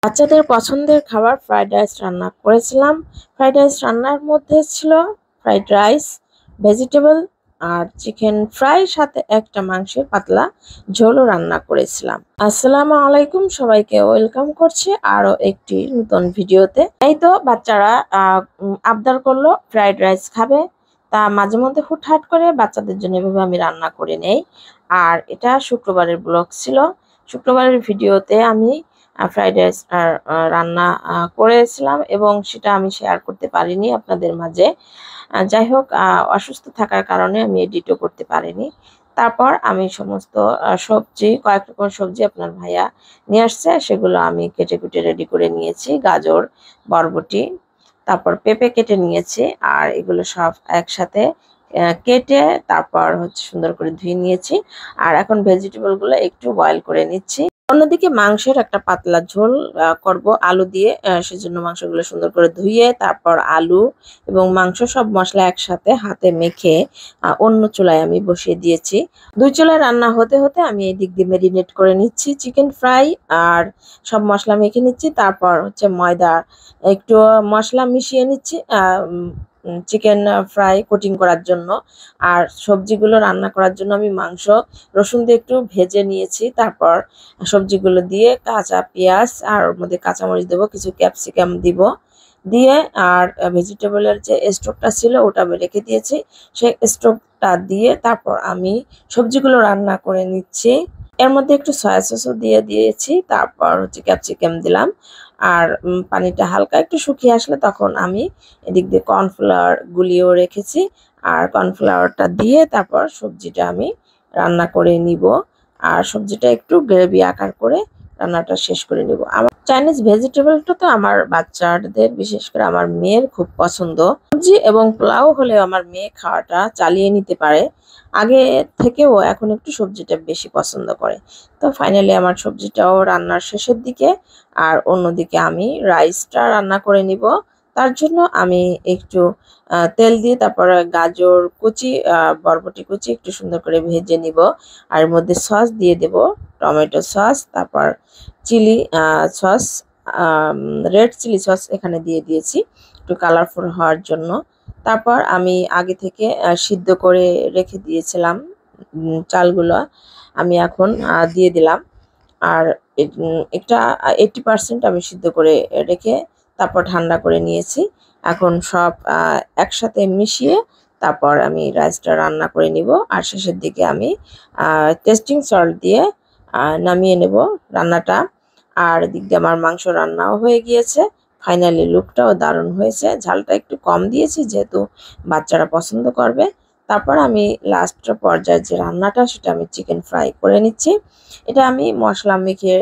বাচ্চাদের পছন্দের খাবার ফ্রাইড রাইস রান্না করেছিলাম। ফ্রাইড রাইস রান্নার মধ্যে ছিল ফ্রাইড রাইস, ভেজিটেবল আর চিকেন ফ্রাই, সাথে একটা মাংসের পাতলা ঝোলও রান্না করেছিলাম। আসসালামু আলাইকুম, সবাইকে ওয়েলকাম করছি আরো একটি নতুন ভিডিওতে। এই তো বাচ্চারা আবদার করলো ফ্রাইড রাইস খাবে, তা মাঝে মধ্যে হুটহাট করে বাচ্চাদের জন্য এভাবে আমি রান্না করে নেই। আর এটা শুক্রবারের ব্লগ ছিল। শুক্রবারের ভিডিওতে আমি ফ্রাইড রাইস রান্না করেছিলাম এবং সেটা আমি শেয়ার করতে পারিনি আপনাদের মাঝে। যাই হোক, অসুস্থ থাকার কারণে আমি এডিটও করতে পারিনি। তারপর আমি সমস্ত সবজি, কয়েক রকম সবজি আপনার ভাইয়া নিয়ে আসছে, সেগুলো আমি কেটে কুটে রেডি করে নিয়েছি। গাজর, বরবটি, তারপর পেঁপে কেটে নিয়েছি। আর এগুলো সব একসাথে কেটে তারপর হচ্ছে সুন্দর করে ধুয়ে নিয়েছি। আর এখন ভেজিটেবলগুলো একটু বয়েল করে নিচ্ছি। অন্যদিকে মাংসের একটা পাতলা ঝোল করব আলু দিয়ে, সেজন্য মাংসগুলো সুন্দর করে ধুয়ে তারপর আলু এবং মাংস সব মশলা একসাথে হাতে মেখে অন্য চুলায় আমি বসিয়ে দিয়েছি। দুই চুলায় রান্না হতে হতে আমি এই দিক দিয়ে মেরিনেট করে নিচ্ছি চিকেন ফ্রাই, আর সব মশলা মেখে নিচ্ছি। তারপর হচ্ছে ময়দা একটু মশলা মিশিয়ে নিচ্ছি চিকেন ফ্রাই কোটিং করার জন্য। আর সবজিগুলো রান্না করার জন্য আমি মাংস রসুন দিয়ে একটু ভেজে নিয়েছি। তারপর সবজিগুলো দিয়ে কাঁচা পেঁয়াজ আর ওর মধ্যে কাঁচামরিচ দেবো, কিছু ক্যাপসিকাম দিব, দিয়ে আর ভেজিটেবলের যে স্টোভটা ছিল ওটা আমি রেখে দিয়েছি, সেই স্টোভটা দিয়ে তারপর আমি সবজিগুলো রান্না করে নিচ্ছি। এর মধ্যে একটু সয়া সসও দিয়ে দিয়েছি, তারপর হচ্ছে ক্যাপসিকাম দিলাম। আর পানিটা হালকা একটু শুকিয়ে আসলে তখন আমি এদিক দিয়ে কর্নফ্লাওয়ার গুলিয়েও রেখেছি। আর কর্নফ্লাওয়ারটা দিয়ে তারপর সবজিটা আমি রান্না করে নিব। আর সবজিটা একটু গ্রেভি আকার করে রান্নাটা শেষ করে নিব। আমার চাইনিজ ভেজিটেবলটা তো আমার বাচ্চাদের, বিশেষ করে আমার মেয়ের খুব পছন্দ। সবজি এবং পোলাও হলেও আমার মেয়ে খাওয়াটা চালিয়ে নিতে পারে। আগে থেকেও এখন একটু সবজিটা বেশি পছন্দ করে। তো ফাইনালি আমার সবজিটাও রান্নার শেষের দিকে। আর অন্যদিকে আমি রাইসটা রান্না করে নিব। তার জন্য আমি একটু তেল দিয়ে তারপরে গাজর কুচি, বরবটি কুচি একটু সুন্দর করে ভেজে নিব। আর এর মধ্যে সস দিয়ে দেব, টমেটো সস, তারপর chilli sauce, red chilli sauce এখানে দিয়ে দিয়েছি একটু কালারফুল হওয়ার জন্য। তারপর আমি আগে থেকে সিদ্ধ করে রেখে দিয়েছিলাম চালগুলো, আমি এখন দিয়ে দিলাম। আর এটা 80% আমি সিদ্ধ করে রেখে তারপর ঠান্ডা করে নিয়েছি। এখন সব একসাথে মিশিয়ে তারপর আমি রাইসটা রান্না করে নিব। আর শেষের দিকে আমি টেস্টিং সল্ট দিয়ে নামিয়ে নেব রান্নাটা। আর এদিক দিয়ে আমার মাংস রান্নাও হয়ে গিয়েছে। ফাইনালি লুকটাও দারুণ হয়েছে। ঝালটা একটু কম দিয়েছি যেহেতু বাচ্চারা পছন্দ করবে। তারপর আমি লাস্ট পর্যায়ে যে রান্নাটা সেটা আমি চিকেন ফ্রাই করে নিচ্ছি। এটা আমি মশলা মেখে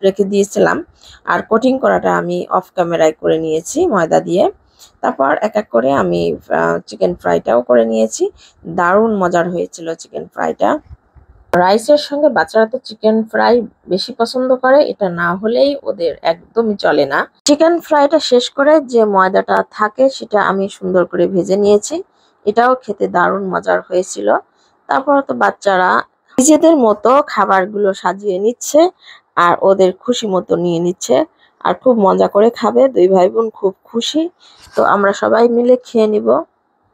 রেখে দিয়েছিলাম। আর কোটিং করাটা আমি অফ ক্যামেরায় করে নিয়েছি ময়দা দিয়ে। তারপর এক এক করে আমি চিকেন ফ্রাইটাও করে নিয়েছি। দারুণ মজার হয়েছিল চিকেন ফ্রাইটা। রাইসের সঙ্গে বাচ্চারা তো চিকেন ফ্রাই বেশি পছন্দ করে, এটা না হলেই ওদের একদমই চলে না। চিকেন ফ্রাইটা শেষ করে যে ময়দাটা থাকে সেটা আমি সুন্দর করে ভেজে নিয়েছি, এটাও খেতে দারুণ মজার হয়েছিল। তারপর তো বাচ্চারা নিজেদের মতো খাবারগুলো সাজিয়ে নিচ্ছে আর ওদের খুশি মতো নিয়ে নিচ্ছে আর খুব মজা করে খাবে। দুই ভাই বোন খুব খুশি। তো আমরা সবাই মিলে খেয়ে নিব।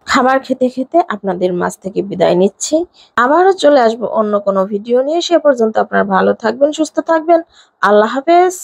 খাবার খেতে খেতে আপনাদের মাঝ থেকে বিদায় নিচ্ছি। আবারও চলে আসবো অন্য কোনো ভিডিও নিয়ে। সে পর্যন্ত আপনারা ভালো থাকবেন, সুস্থ থাকবেন। আল্লাহ হাফেজ।